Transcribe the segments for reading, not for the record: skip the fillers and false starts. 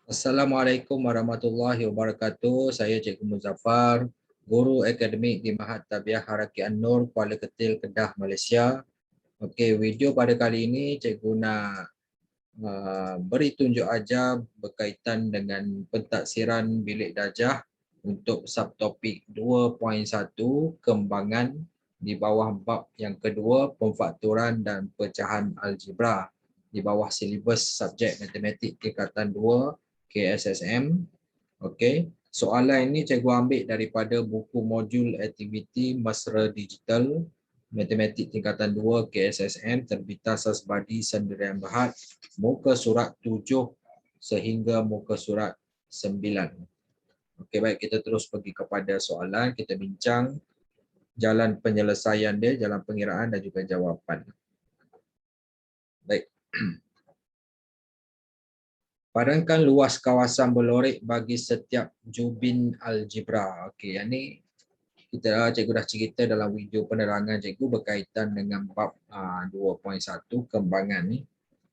Assalamualaikum warahmatullahi wabarakatuh. Saya Cikgu Muzaffar, Guru Akademik di Mahat Tabiah Haraki An-Nur, Kuala Ketil, Kedah, Malaysia. Okey, video pada kali ini Cikgu nak beri tunjuk ajar berkaitan dengan pentaksiran bilik darjah untuk subtopik 2.1 kembangan di bawah bab yang kedua pemfakturan dan pecahan algebra di bawah silibus subjek matematik tingkatan 2 KSSM. Okey, soalan ini cikgu ambil daripada buku modul aktiviti mesra digital matematik tingkatan 2 KSSM terbitan Sasbadi Sendirian Berhad, muka surat 7 sehingga muka surat 9. Okey, baik, kita terus pergi kepada soalan, kita bincang jalan penyelesaian dia, jalan pengiraan dan juga jawapan. Baik. Padangkan luas kawasan berlorek bagi setiap jubin algebra. Okey, yang ni cikgu dah cerita dalam video penerangan cikgu berkaitan dengan bab 2.1 kembangan ni.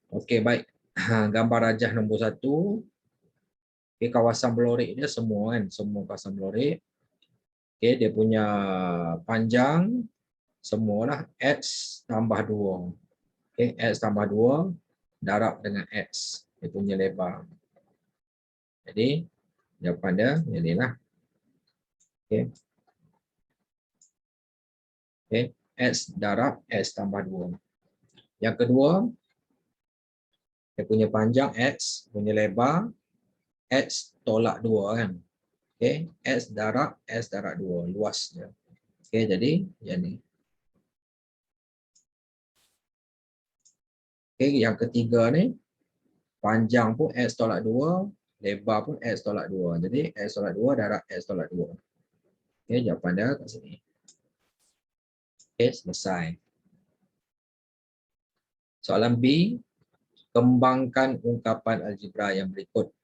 Okey, baik. Gambar rajah nombor 1. Okey, kawasan berlorek dia semua kan, semua kawasan berlorek. Okey, dia punya panjang semualah x tambah 2. Okey, x tambah 2 darab dengan x. Dia punya lebar. Jadi jawapan dia inilah. Okey. Okey, x darab x tambah 2. Yang kedua, dia punya panjang x, punya lebar x tolak 2 kan. Okey, x darab 2, luas dia. Okey, jadi yang ni. Okey, yang ketiga ni panjang pun x tolak 2, lebar pun x tolak 2. Jadi x tolak 2 darab x tolak 2. Okey, jawapan dia kat sini. Okey, selesai. Soalan B, kembangkan ungkapan algebra yang berikut.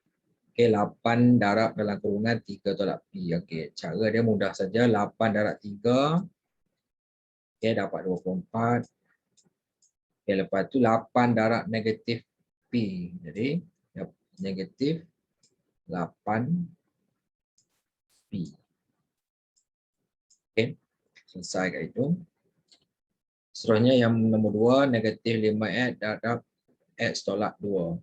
Okey, 8 darab dalam kurungan 3 tolak P. Okey, cara dia mudah saja. 8 darab 3. Okey, dapat 24. Okey, lepas tu 8 darab negatif P. Jadi, negatif 8 P. Okey, selesai kat itu. Seterusnya yang nombor 2, negatif 5x darab x tolak 2.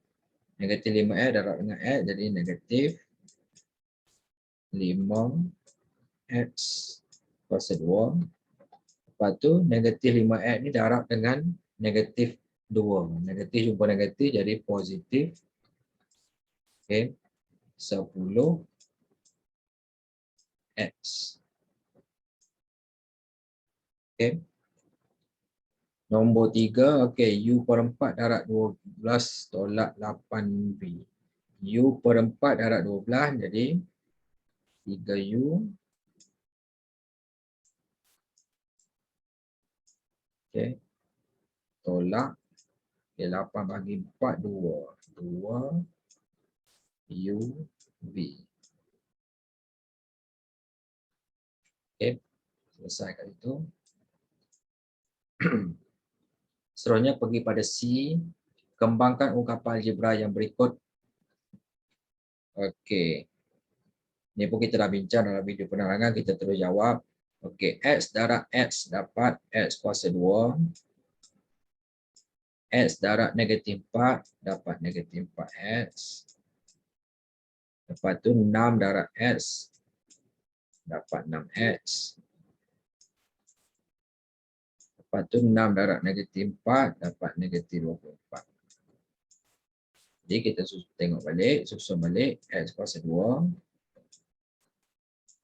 Negatif 5x darab dengan x, jadi negatif 5x kuasa 2. Lepas tu negatif 5x ni darab dengan negatif 2. Negatif jumpa negatif jadi positif. Okey, 10x. Okey. Nombor 3, okey, U per 4 darab 12 tolak 8B. U per 4 darab 12 jadi 3U. Okey. Tolak. Okey, 8 bagi 4, 2. 2UV. Okey, selesai kat itu. Seterusnya pergi pada C, kembangkan ungkapan algebra yang berikut. Okey. Ni pun kita dah bincang dalam video penerangan, kita terus jawab. Okey, x darab x dapat x kuasa 2. X darab negatif 4 dapat negatif 4x. Lepas tu 6 darab x dapat 6x. Lepas tu 6 darab negatif 4 dapat negatif 24. Jadi kita tengok balik, susun balik x kuasa 2.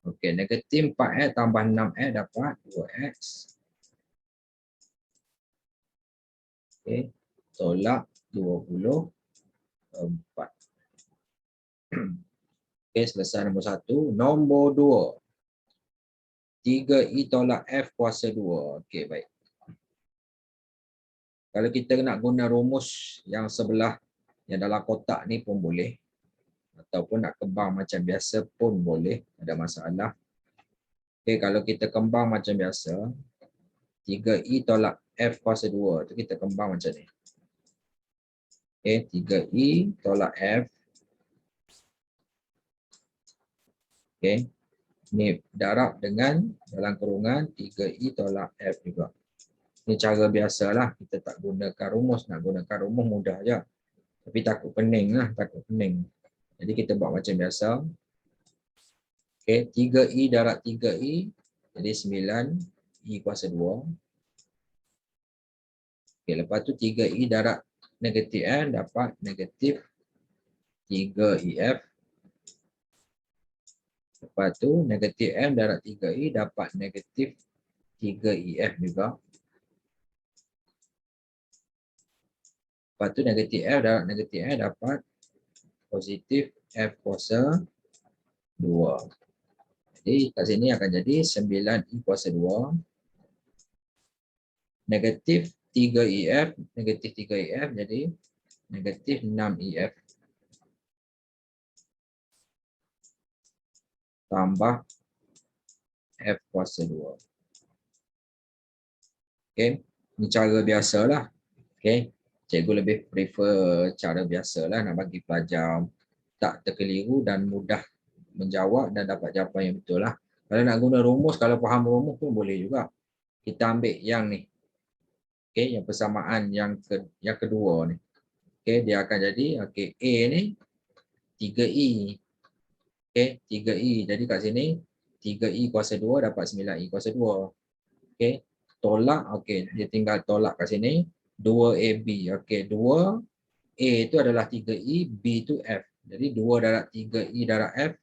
Okey, negatif 4x tambah 6x dapat 2x. Okey, tolak 24. Okey, selesai nombor 1. Nombor 2. 3i tolak f kuasa 2. Okey, baik. Kalau kita nak guna rumus yang sebelah yang dalam kotak ni pun boleh. Ataupun nak kembang macam biasa pun boleh. Ada masalah. Okey, kalau kita kembang macam biasa. 3i tolak f kuasa 2. Tu kita kembang macam ni. Okey, 3i tolak f Okey. Ni darab dengan dalam kurungan 3i tolak F juga. Ini cara biasalah, kita tak gunakan rumus. Nak gunakan rumus mudah je. Tapi takut pening lah, takut pening. Jadi kita buat macam biasa. Okey, 3i darab 3i jadi 9i kuasa 2. Okey, lepas tu 3i darab negatif N dapat negatif 3IF. Lepas tu negatif M darab 3i dapat negatif 3IF juga. Lepas tu negatif F darab negatif N dapat positif F kuasa 2. Jadi kat sini akan jadi 9i kuasa 2. Negatif 3IF, negatif 3IF jadi negatif 6IF. Tambah F kuasa 2. Okey, ini cara biasalah. Okey, cikgu lebih prefer cara biasalah nak bagi pelajar tak terkeliru dan mudah menjawab dan dapat jawapan yang betul lah. Kalau nak guna rumus, kalau faham rumus pun boleh juga. Kita ambil yang ni. Okey, yang persamaan yang kedua ni. Okey, dia akan jadi okey A ni 3i. Okey, 3i. Jadi kat sini 3i kuasa 2 dapat 9i kuasa 2. Okey, tolak, okey, dia tinggal tolak kat sini 2AB. Okey, 2A itu adalah 3i, B itu F. Jadi 2 darab 3i darab F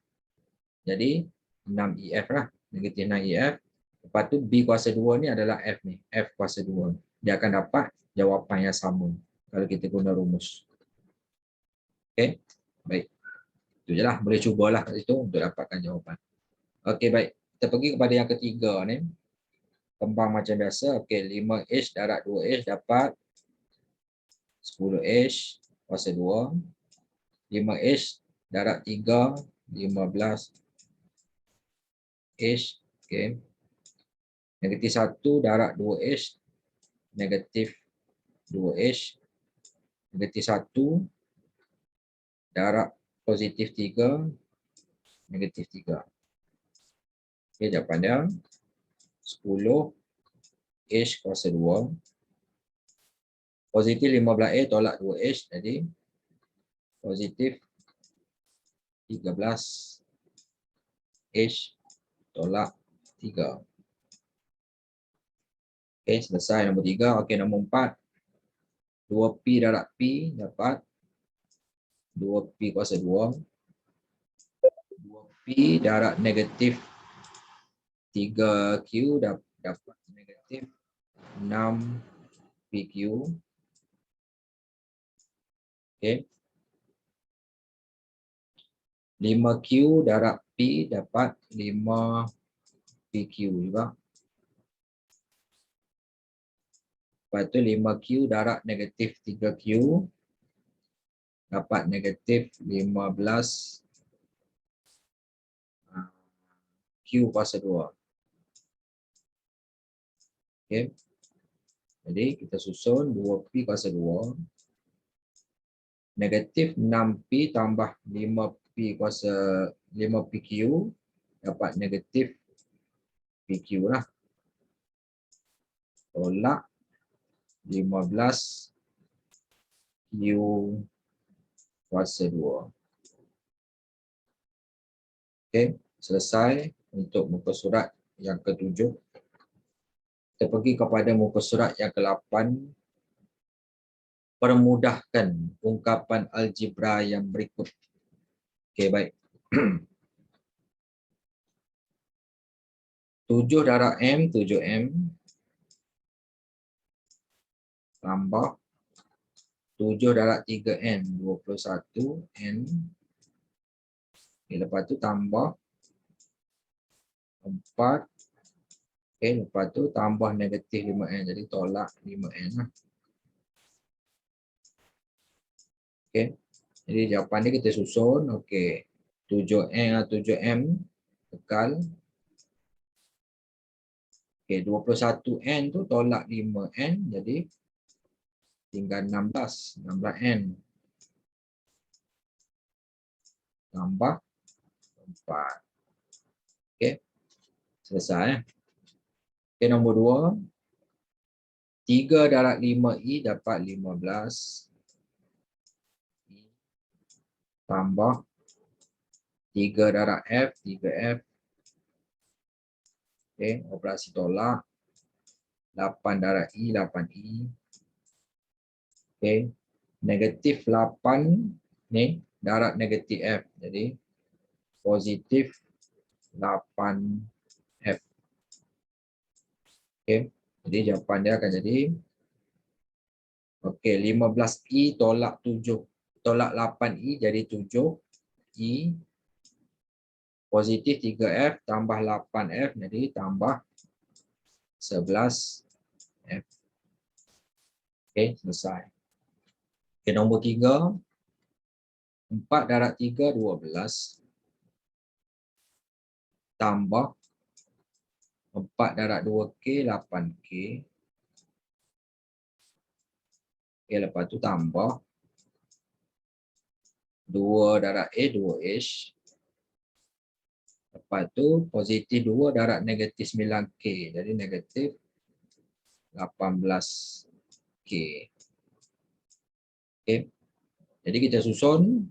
jadi 6IF lah, negatif 6IF. Lepas tu B kuasa 2 ni adalah F ni, F kuasa 2. Dia akan dapat jawapan yang sama kalau kita guna rumus. Okey, baik. Itu je lah, boleh cubalah kat situ untuk dapatkan jawapan. Okey, baik. Kita pergi kepada yang ketiga ni. Kembang macam biasa. Okey, 5H darab 2H dapat 10H kuasa 2. 5H darab 3, 15H. Okey. Negatif 1 darab 2H, negatif 2H. Negatif 1 darab positif 3, negatif 3. Okey, jawapannya 10H kuasa 2. Positif 15A tolak 2H, jadi positif 13H tolak 3. Okey, selesai nombor 3. Okey, nombor 4. 2P darab P dapat 2P kuasa 2. 2P darab negatif 3Q dapat negatif 6PQ. Okey. 5Q darab P dapat 5PQ juga. Lepas tu 5Q darab negatif 3Q dapat negatif 15Q kuasa 2. Okey. Jadi kita susun 2P kuasa 2. Negatif 6P tambah 5P kuasa 5PQ dapat negatif PQ lah. Tolak 15Q kuasa 2. Okey, selesai untuk muka surat yang ke-7. Kita pergi kepada muka surat yang ke-8. Permudahkan ungkapan algebra yang berikut. Okey, baik. 7 darab M, 7M. Tambah 7 darab 3N, 21N. Okay, lepas tu tambah 4. Okay, lepas tu tambah negatif 5N. Jadi tolak 5N lah. Okay. Jadi jawapan ni kita susun. Okay. 7N, 7M kekal. Okay, 21N tu tolak 5N. Jadi tinggal 16. 16N. Tambah 4. Okey. Selesai. Okey, nombor 2. 3 darab 5i dapat 15. Tambah 3 darab F, 3F. Okey, operasi tolak. 8 darab I, 8I. Okey, negatif 8 ni darab negatif F. Jadi, positif 8F. Okey, jadi jawapan dia akan jadi okey, 15I tolak 7. Tolak 8I jadi 7I. Positif 3F tambah 8F jadi tambah 11F. Okey, selesai. Okey, nombor 3. 4 darab 3, 12. Tambah 4 darab 2K, 8K. Okey, lepas tu tambah 2 darab A, 2H. Lepas tu positif 2 darab negatif 9K. Jadi negatif 18K. Okey. Jadi kita susun.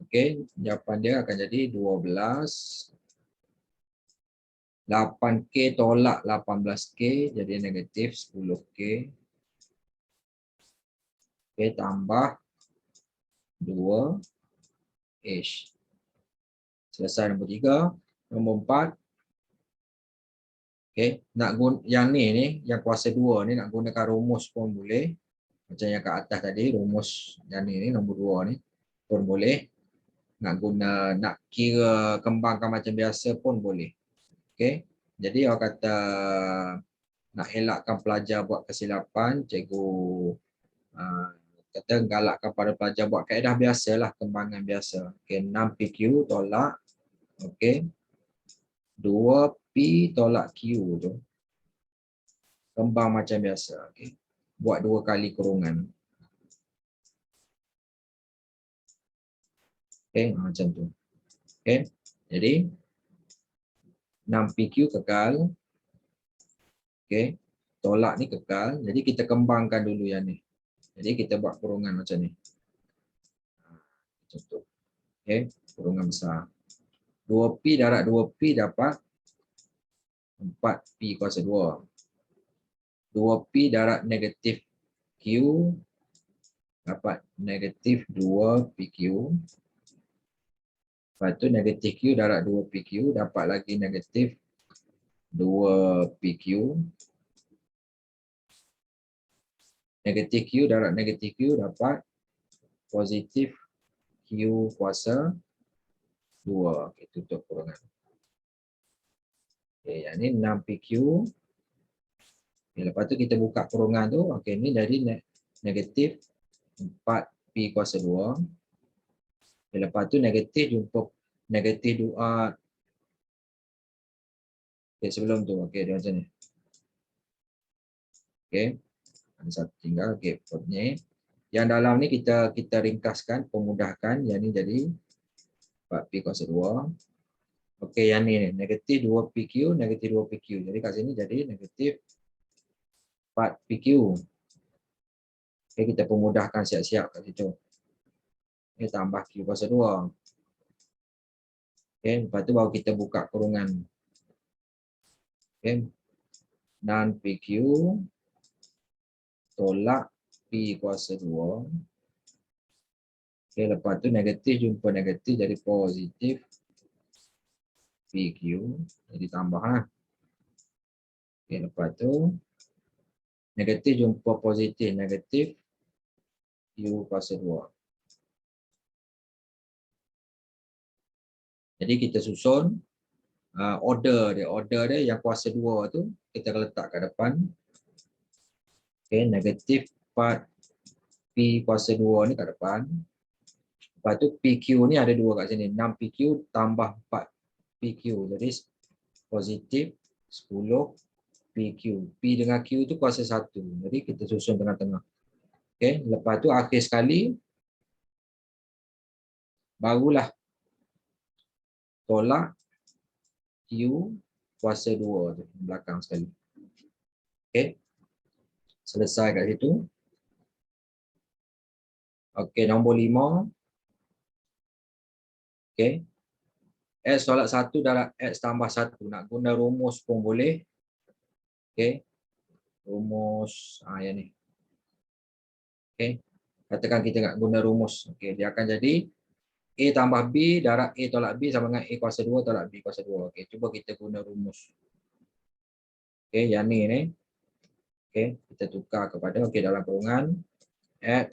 Okey, jawapan dia akan jadi 12. 8K tolak 18K jadi negatif 10K. Okey, tambah 2H. Selesai nombor 3. Nombor 4. Okey, nak guna yang ni yang kuasa 2 ni nak gunakan rumus pun boleh. Macam yang kat atas tadi, rumus yang ni nombor 2 ni pun boleh. Nak kira kembangkan macam biasa pun boleh. Okey. Jadi orang kata nak elakkan pelajar buat kesilapan, cikgu kata galakkan pada pelajar buat kaedah biasalah, kembangan biasa. Okey, 6PQ tolak okey 2P tolak Q tu. Kembang macam biasa, okey. Buat 2 kali kurungan. Okey, macam tu. Okey. Jadi 6PQ kekal. Okey. Tolak ni kekal. Jadi kita kembangkan dulu yang ni. Jadi kita buat kurungan macam ni. Macam tu. Okey, kurungan besar. 2P darab 2P dapat 4P kuasa 2. 2P darab negatif Q dapat negatif 2PQ. Lepas tu negatif Q darab 2PQ dapat lagi negatif 2PQ. Negatif Q darab negatif Q dapat positif Q kuasa 2. Okay, tutup kurungan. Okay, yang ni 6PQ. Okay, lepas tu kita buka kurungan tu. Okay, ni jadi negatif 4P kuasa 2. Okay, lepas tu negatif jumpa negatif 2. Okay, sebelum tu. Okay, dia macam ni. Okay. Ada satu tinggal. Okay, ni. Yang dalam ni kita ringkaskan, pemudahkan. Yang ni jadi 4P kuasa 2. Okey, yang ni negatif 2PQ, negatif 2PQ. Jadi kat sini jadi negatif 4PQ. Okey, kita pemudahkan siap-siap kat situ. Ini tambah Q kuasa 2. Okey, lepas tu baru kita buka kurungan. Okey. 6PQ tolak P kuasa 2. Okey, lepas tu negatif jumpa negatif jadi positif PQ. Jadi tambah lah. Okey, lepas tu negatif jumpa positif negatif Q kuasa 2. Jadi kita susun order dia yang kuasa 2 tu kita letak kat depan. Okey, negatif 4P kuasa 2 ni kat depan. Lepas tu PQ ni ada 2 kat sini. 6PQ tambah 4PQ. Jadi positif 10PQ. P dengan Q tu kuasa 1. Jadi kita susun tengah-tengah. Okey, lepas tu akhir sekali barulah tolak U kuasa 2 tu belakang sekali. Okey. Selesai kat situ. Okey, nombor 5. Okey. X tolak 1 darab X tambah 1. Nak guna rumus pun boleh. Okey. Rumus yang ni. Okey. Katakan kita nak guna rumus. Okey, dia akan jadi A tambah B darab A tolak B sama dengan A kuasa 2 tolak B kuasa 2. Okey, cuba kita guna rumus. Okey, yang ni. Okey, kita tukar kepada dalam kurungan X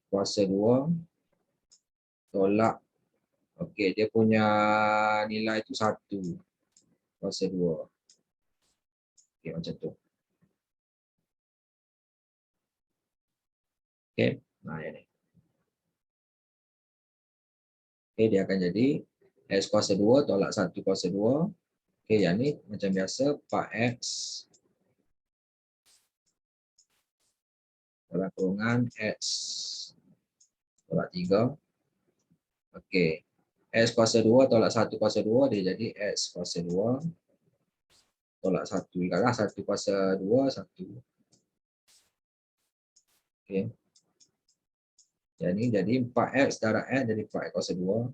kuasa 2 tolak, okey, dia punya nilai itu 1 kuasa 2. Okey, macam tu. Okey, nah ini. Okey, dia akan jadi X kuasa 2 tolak 1 kuasa 2. Okey, yang ni macam biasa 4X dalam kurungan X tolak 3. Okey. X kuasa 2 tolak 1 kuasa 2 dia jadi X kuasa 2 tolak 1 juga lah. 1 kuasa 2, 1. Okey. Jadi 4X darab X jadi 4X kuasa 2.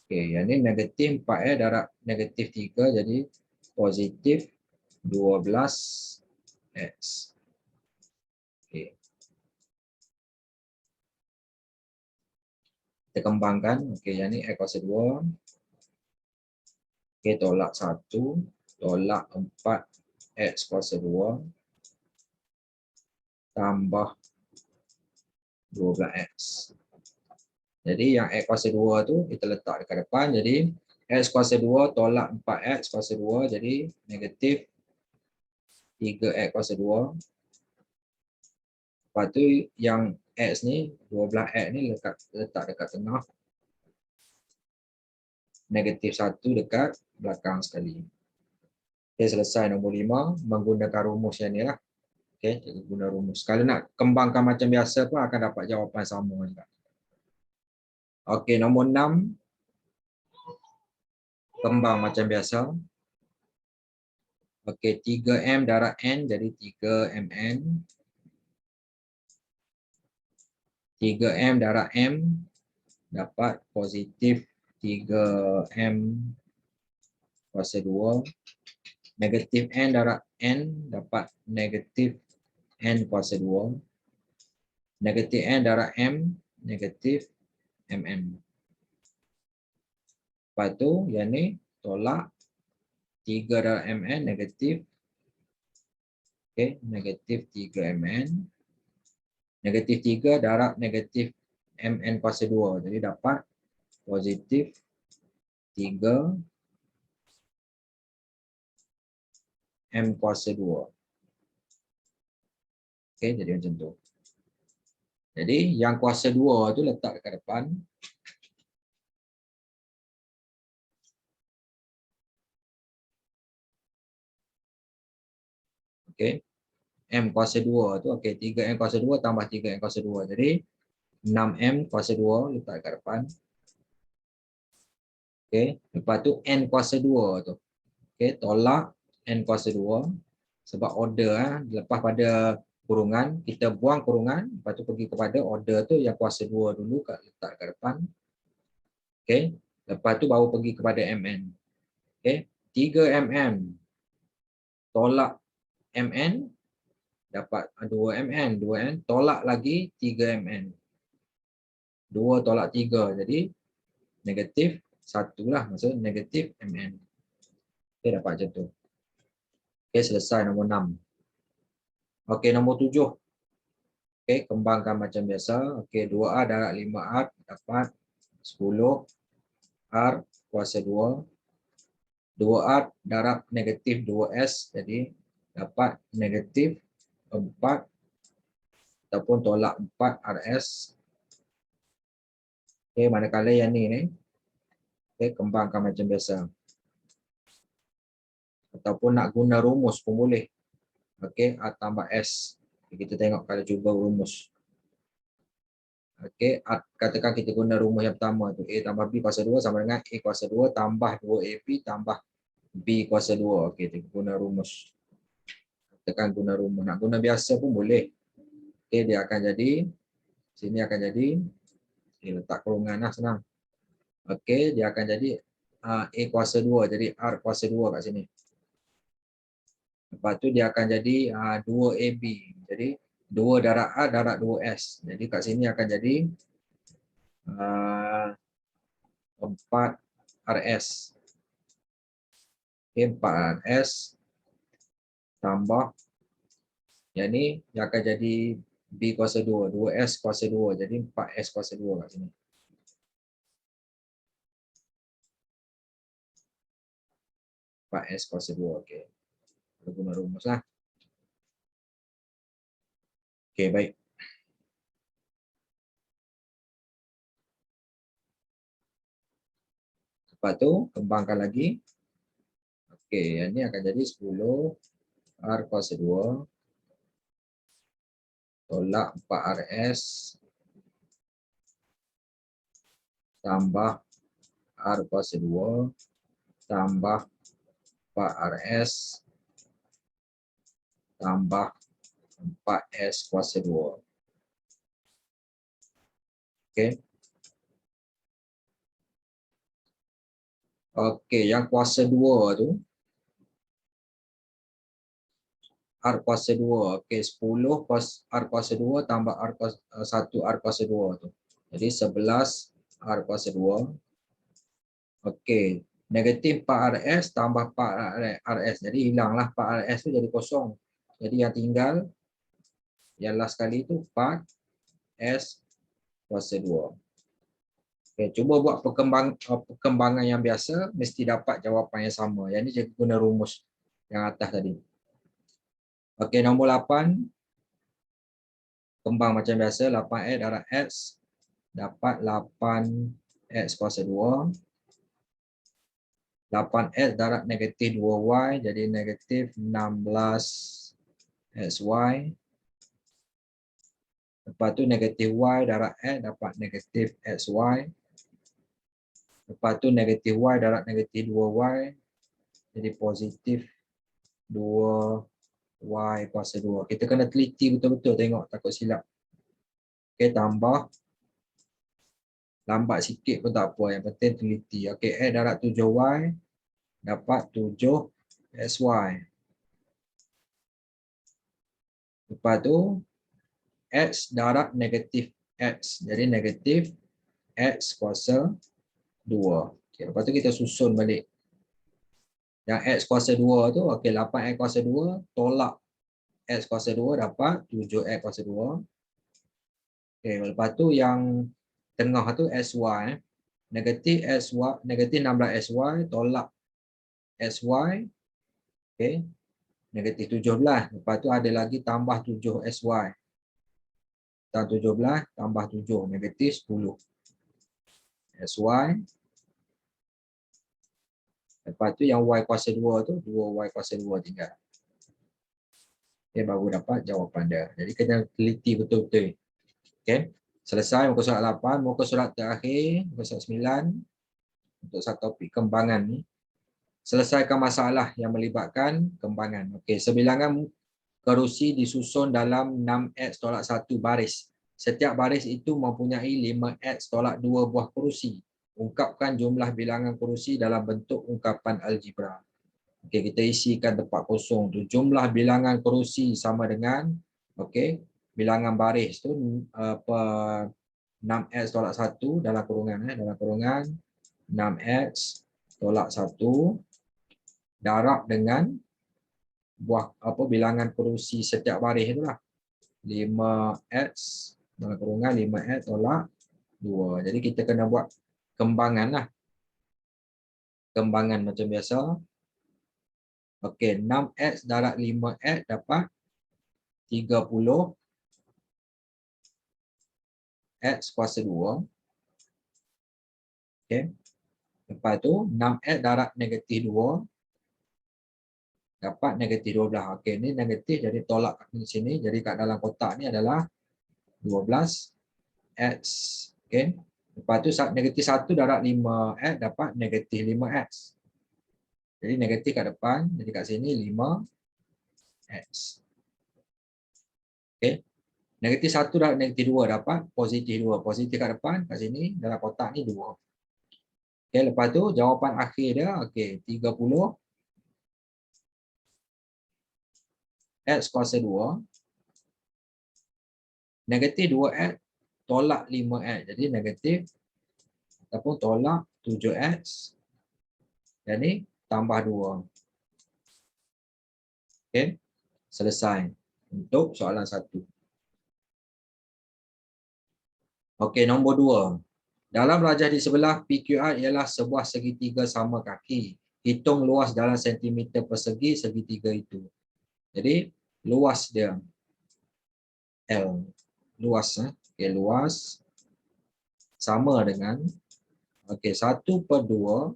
Okey, yang ni negatif 4X darab negatif 3 jadi positif 12X. Okey. Kita kembangkan. Okey, yang ni X kuasa 2. Okey, tolak 1 tolak 4X kuasa 2 tambah 12X. Jadi yang X kuasa 2 tu kita letak dekat depan. Jadi X kuasa 2 tolak 4X kuasa 2 jadi negatif 3X kuasa 2. Lepas tu yang X ni 12X ni letak dekat tengah. Negatif 1 dekat belakang sekali. Okay, selesai nombor 5 menggunakan rumus yang ni lah. Okay, guna rumus. Kalau nak kembangkan macam biasa pun akan dapat jawapan sama juga. Okey, nombor 6. Kembang macam biasa. Okey, 3M darab N jadi 3MN. 3M darab M dapat positif 3M kuasa 2. Negatif N darab N dapat negatif N kuasa 2. Negatif N darab M, negatif MN. Lepas tu, yang ni tolak 3 darab MN, negatif. Okay, negatif 3MN. Negatif 3 darab negatif MN kuasa 2. Jadi dapat positif 3 M kuasa 2. Okay, jadi macam tu. Jadi yang kuasa 2 tu letak dekat depan. Okay. M kuasa 2 tu, okay, 3M kuasa 2 tambah 3M kuasa 2. Jadi 6M kuasa 2 letak dekat depan. Okay. Lepas tu N kuasa 2 tu. Okay, tolak N kuasa 2. Sebab order, lepas pada kurungan, kita buang kurungan, lepas tu pergi kepada order tu yang kuasa 2 dulu letak kat depan. Okay. Lepas tu baru pergi kepada MN. Okay. 3MM tolak MN dapat 2MN. 2N tolak lagi 3MN. 2 tolak 3 jadi negatif 1 lah. Maksudnya negatif MN. Okay, dapat macam tu. Okay, selesai nombor 6. Okay, nombor 7. Okey, kembangkan macam biasa. Okey, 2A darab 5R dapat 10 R kuasa 2. 2R darab negatif 2S jadi dapat negatif 4 ataupun tolak 4 RS. Okey, manakala yang ni. Okey, kembangkan macam biasa. Ataupun nak guna rumus pun boleh. Okey, A tambah S. Kita tengok kalau cuba rumus. Okey, katakan kita guna rumus yang pertama tu A tambah B kuasa 2 sama dengan A kuasa 2 tambah 2AB tambah B kuasa 2. Okey, kita guna rumus. Tekan guna rumus. Nak guna biasa pun boleh. Okey, dia akan jadi, sini akan jadi, letak kurungan lah senang. Okey, dia akan jadi A kuasa 2, jadi R kuasa 2 kat sini. Lepas tu dia akan jadi 2AB. Jadi 2 darab R darab 2S. Jadi kat sini akan jadi 4RS. Okay, 4RS tambah yang ni yang akan jadi B kuasa 2, 2S kuasa 2. Jadi 4S kuasa 2 kat sini. S kuasa 2. Okey. Kita guna rumus lah. Okey, baik. Lepas tu kembangkan lagi. Okey, yang ni akan jadi 10 R kuasa 2 tolak 4RS tambah R kuasa 2 tambah 4RS tambah 4S kuasa 2. Okey. Okey, yang kuasa 2 tu R kuasa 2. Okey, 10 R kuasa 2 tambah R kuasa 1 R kuasa 2 tu. Jadi 11 R kuasa 2. Okey, negatif 4RS tambah 4RS. Jadi hilanglah 4RS tu jadi kosong. Jadi yang tinggal yang last kali tu 4S kuasa 2. Okay, cuba buat perkembangan yang biasa, mesti dapat jawapan yang sama. Yang ni saya guna rumus yang atas tadi. Okey, nombor 8. Kembang macam biasa, 8X darab X dapat 8X kuasa 2. 8X darab negatif 2Y jadi negatif 16XY. Lepas tu negatif Y darab X dapat negatif XY. Lepas tu negatif Y darab negatif 2Y jadi positif 2Y kuasa 2. Kita kena teliti betul-betul tengok takut silap. Okey, tambah. Lambat sikit pun tak apa. Yang penting teliti. Okey, X darab 7Y dapat 7XY. Lepas tu X darab negatif X. Jadi negatif X kuasa 2. Okay, lepas tu kita susun balik. Yang X kuasa 2 tu, okay, 8X kuasa 2 tolak X kuasa 2 dapat 7X kuasa 2. Okay, lepas tu yang tengah tu SY. Negatif SY, negatif 16SY tolak SY. Okay, negatif 17. Lepas tu ada lagi tambah 7SY. Dan 17 tambah 7, negatif 10. SY. Lepas tu yang Y kuasa 2 tu, 2Y kuasa 2 tinggal. Okay, baru dapat jawapan dia. Jadi kena teliti betul-betul. Okay. Selesai muka surat 8. Muka surat terakhir, muka surat 9. Untuk satu topik kembangan ni. Selesaikan masalah yang melibatkan kembangan. Okay, sebilangan kerusi disusun dalam 6X tolak 1 baris. Setiap baris itu mempunyai 5X tolak 2 buah kerusi. Ungkapkan jumlah bilangan kerusi dalam bentuk ungkapan algebra. Okey, kita isikan tempat kosong tu. Jumlah bilangan kerusi sama dengan okey, bilangan baris tu 6X tolak 1 dalam kurungan dalam kurungan 6X tolak 1 darab dengan buah bilangan kerusi setiap baris itulah 5X dalam kurungan 5X tolak 2. Jadi kita kena buat kembangan lah. Kembangan macam biasa. Okey, 6X darab 5X dapat 30 X kuasa 2. Okey. Lepas tu 6X darab negatif 2 dapat negatif 12. Okey, ni negatif jadi tolak di sini. Jadi kat dalam kotak ni adalah 12. X. Okey. Lepas tu negatif 1 darab 5X dapat negatif 5X. Jadi negatif kat depan, jadi kat sini 5X. Okey. Negatif 1 darab negatif 2 dapat positif 2. Positif kat depan, kat sini dalam kotak ni 2. Okey, lepas tu jawapan akhir dia, okey, 30 X kuasa 2 negatif 2X tolak 5X. Jadi negatif ataupun tolak 7X. Dan ni tambah 2. Okey. Selesai untuk soalan 1. Okey, nombor 2. Dalam rajah di sebelah PQR ialah sebuah segitiga sama kaki. Hitung luas dalam sentimeter persegi segitiga itu. Jadi luas dia L. Luas. Okey, luas sama dengan 1/2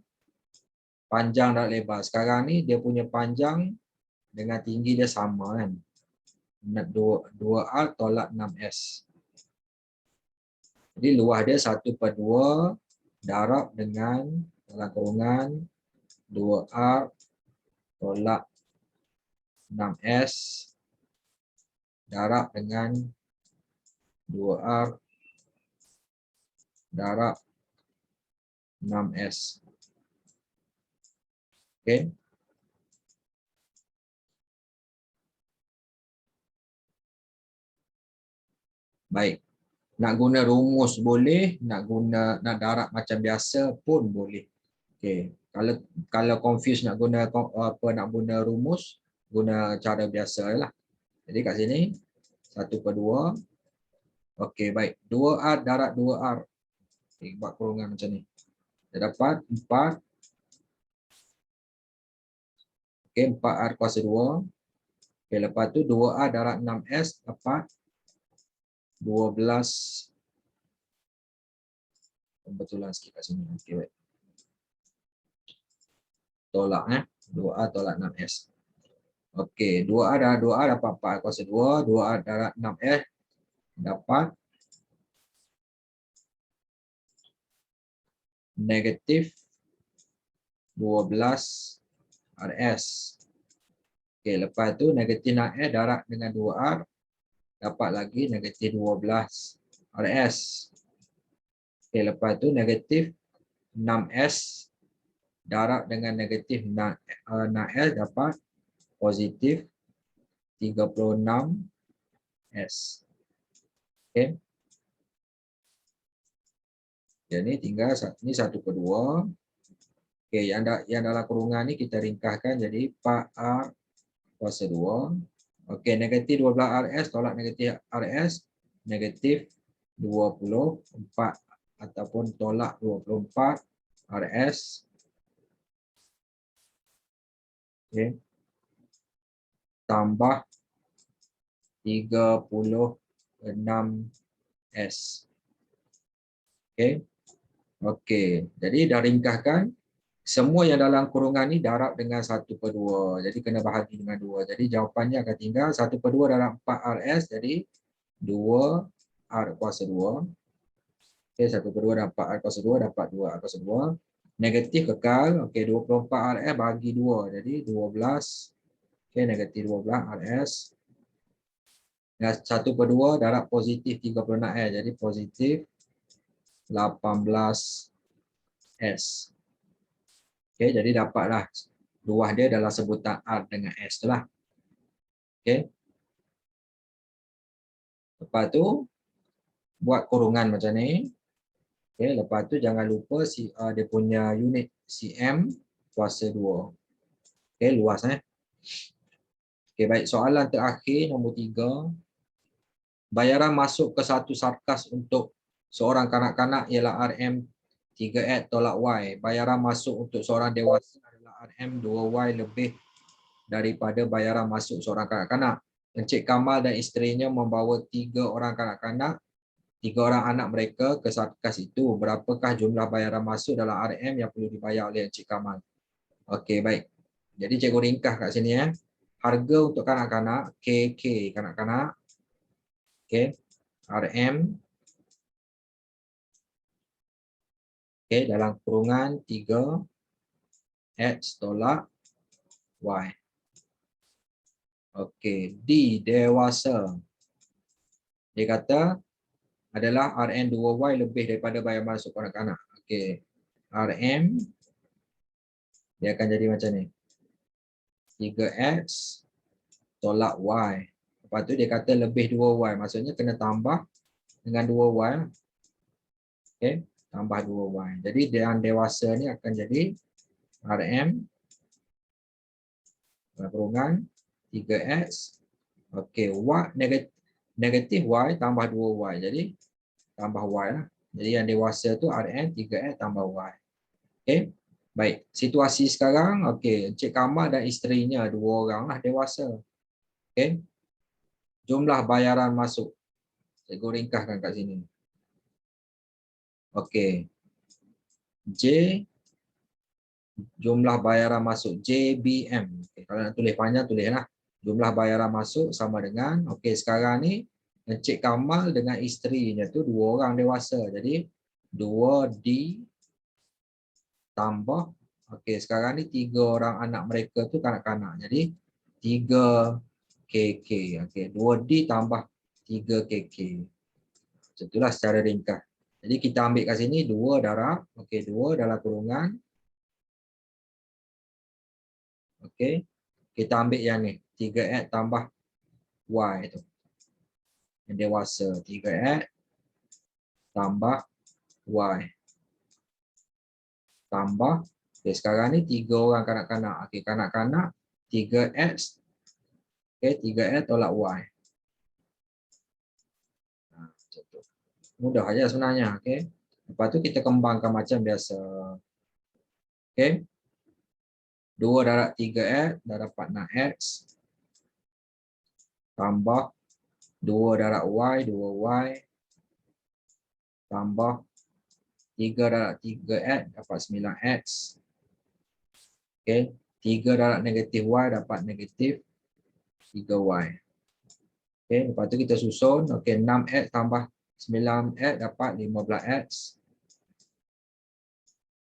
panjang dan lebar. Sekarang ni dia punya panjang dengan tinggi dia sama kan. 2R tolak 6S. Jadi luas dia 1/2 darab dengan dalam kurungan 2R tolak 6S darab dengan 2R darab 6S. Okey. Baik. Nak guna rumus boleh, nak darab macam biasa pun boleh. Okey. Kalau confuse nak guna rumus, guna cara biasa lah. Jadi kat sini 1/2. Okey, baik. 2R darab 2R. Okey, buat kurungan macam ni. Dia dapat 4. Okey, 4R kuasa 2. Okey, lepas tu 2R darab 6S dapat 12. Kebetulan sikit kat sini. Okey, baik. Tolak 2R tolak 6S. Okey, 2R darab 2R dapat 4R kuasa 2. 2R darab 6S dapat negatif 12 RS. Okey, lepas tu negatif 6S darab dengan 2R dapat lagi negatif 12 RS. Okey, lepas tu negatif 6S darab dengan negatif 6S dapat positif 36S. Okey. Jadi tinggal ni 1/2. Okey, yang dalam kurungan ni kita ringkaskan jadi 4R kuasa 2. Okey, negatif 12 RS tolak negatif RS, negatif 24 ataupun tolak 24 RS. Okey. Tambah 36S. Okey. Okey, jadi dah ringkaskan. Semua yang dalam kurungan ni darab dengan 1/2. Jadi kena bahagi dengan 2. Jadi jawapannya akan tinggal 1/2 dalam 4RS. Jadi 2R kuasa 2. Okey, 1/2 dalam 4R kuasa 2 dapat 2R kuasa 2. Negatif kekal. Okey, 24RS bagi 2. Jadi 12. Okey, negatif 12RS. 1/2 darab positif 36S. Jadi positif 18S. Okey, jadi dapatlah luas dia dalam sebutan R dengan S tu lah. Okey. Lepas tu buat kurungan macam ni. Okey, lepas tu jangan lupa dia punya unit cm kuasa 2. Okey, luas Okey, baik, soalan terakhir nombor 3. Bayaran masuk ke satu sarkas untuk seorang kanak-kanak ialah RM 3X tolak Y. Bayaran masuk untuk seorang dewasa adalah RM 2Y lebih daripada bayaran masuk seorang kanak-kanak. Encik Kamal dan isterinya membawa 3 orang kanak-kanak, 3 orang anak mereka ke sarkas itu. Berapakah jumlah bayaran masuk dalam RM yang perlu dibayar oleh Encik Kamal? Okey, baik. Jadi cikgu ringkas kat sini Harga untuk kanak-kanak, KK kanak-kanak. Okey. RM Okey, dalam kurungan 3x tolak y. Okey, D dewasa. Dia kata adalah Rm 2y lebih daripada bayaran masuk kanak-kanak. Okey. Rm dia akan jadi macam ni. 3x tolak y. Lepas tu dia kata lebih 2y. Maksudnya kena tambah dengan 2y. Okey, tambah 2y. Jadi yang dewasa ni akan jadi Rm kurungan 3x. Okey, y negatif y tambah 2y. Jadi tambah y lah. Jadi yang dewasa tu Rm 3x tambah y. Okey. Baik, situasi sekarang okey, Encik Kamal dan isterinya dua orang lah dewasa. Okey. Jumlah bayaran masuk. Cikgu ringkaskan kat sini. Okey. J jumlah bayaran masuk JBM. Okay. Kalau nak tulis panjang tulislah. Jumlah bayaran masuk sama dengan okey sekarang ni Encik Kamal dengan isterinya tu dua orang dewasa. Jadi 2D tambah okey sekarang ni 3 orang anak mereka tu kanak-kanak. Jadi 3KK. Okey 2D tambah 3KK. Itulah secara ringkas. Jadi kita ambil kat sini 2 darab okey 2 dalam kurungan. Okey. Kita ambil yang ni 3x tambah y tu. Yang dewasa 3x tambah y. Tambah okey sekarang ni 3 orang kanak-kanak. Okey kanak-kanak 3x okey 3x tolak y. Mudah aja sebenarnya, okey. Lepas tu kita kembangkan macam biasa. Okey. 2 darab 3x dah dapat 6x tambah 2 darab y 2y tambah 3 darab 3x dapat 9x. Okey. 3 darab negatif y dapat negatif 3y. Okey, lepas tu kita susun. Okey, 6x tambah 9x dapat 15x.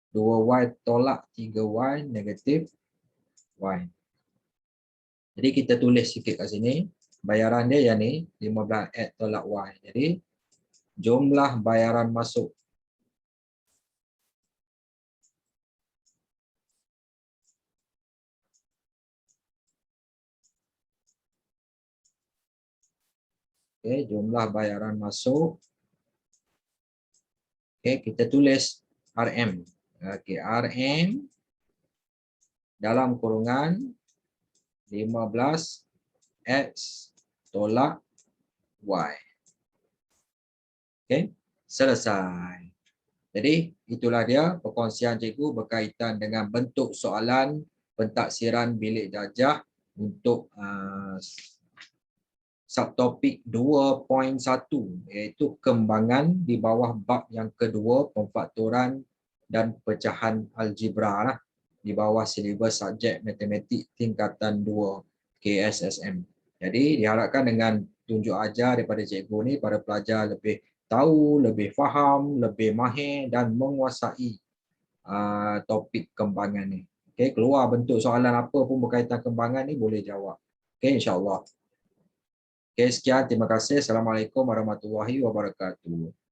2y tolak 3y negatif y. Jadi kita tulis sikit kat sini. Bayaran dia yang ni 15x tolak y. Jadi jumlah bayaran masuk okey, jumlah bayaran masuk. Okey, kita tulis RM. Okey, RM dalam kurungan 15x tolak y. Okey, selesai. Jadi itulah dia perkongsian cikgu berkaitan dengan bentuk soalan pentaksiran bilik darjah untuk subtopik 2.1 iaitu kembangan di bawah bab yang kedua pemfaktoran dan pecahan algebra lah, di bawah silibus subjek matematik tingkatan 2 KSSM. Jadi diharapkan dengan tunjuk ajar daripada cikgu ni para pelajar lebih tahu, lebih faham, lebih mahir dan menguasai topik kembangan ni. Okey, keluar bentuk soalan apa pun berkaitan kembangan ni boleh jawab. Okey, insya-Allah. Okey, sekian, terima kasih. Assalamualaikum warahmatullahi wabarakatuh.